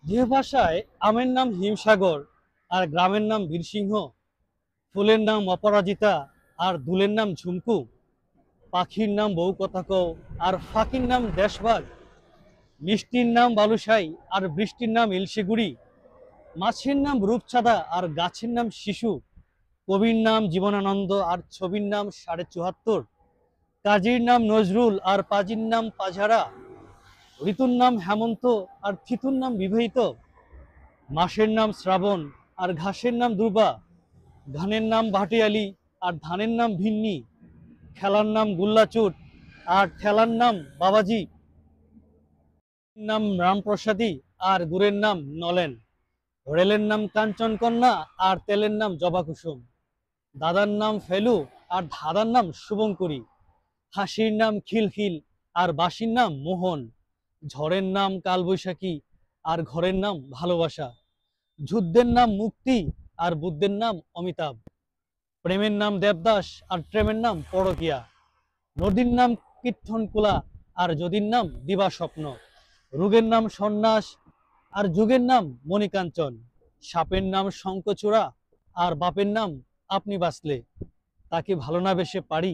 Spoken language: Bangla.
যে ভাষায় আমের নাম হিমসাগর আর গ্রামের নাম বীরসিংহ, ফুলের নাম অপরাজিতা আর দুলের নাম ঝুমকু, পাখির নাম বউ কথা কও আর ফাঁকির নাম দেশভাগ, মিষ্টির নাম বালুশাই আর বৃষ্টির নাম ইলশিগুড়ি, মাছের নাম রূপচাঁদা আর গাছের নাম শিশু, কবির নাম জীবনানন্দ আর ছবির নাম ৭৪.৫, কাজীর নাম নজরুল আর পাজির নাম পাঝারা, ঋতুর নাম হেমন্ত আর থিতুর নাম বিবাহিত, মাসের নাম শ্রাবণ আর ঘাসের নাম দুর্বা, ধানের নাম ভাটিয়ালি আর ধানের নাম ভিন্নি, খেলার নাম গুল্লাচুট আর ঠেলার নাম বাবাজি, নাম রামপ্রসাদী আর গুড়ের নাম নলেন, রেলের নাম কাঞ্চন কন্যা আর তেলের নাম জবা কুসুম, দাদার নাম ফেলু আর ধাদার নাম শুভঙ্করী, হাসির নাম খিলখিল আর বাঁশির নাম মোহন, ঝড়ের নাম কালবৈশাখী আর ঘরের নাম ভালোবাসা, যুদ্ধের নাম মুক্তি আর বুদ্ধের নাম অমিতাভ, প্রেমের নাম দেবদাস আর প্রেমের নাম পরকিয়া, নদীর নাম কীর্তনকুলা আর যদির নাম দিবা স্বপ্ন, রোগের নাম সন্ন্যাস আর যুগের নাম মণিকাঞ্চন, সাপের নাম শঙ্খচূড়া আর বাপের নাম আপনি বাঁচলে, তাকে ভালো না বেসে পারি।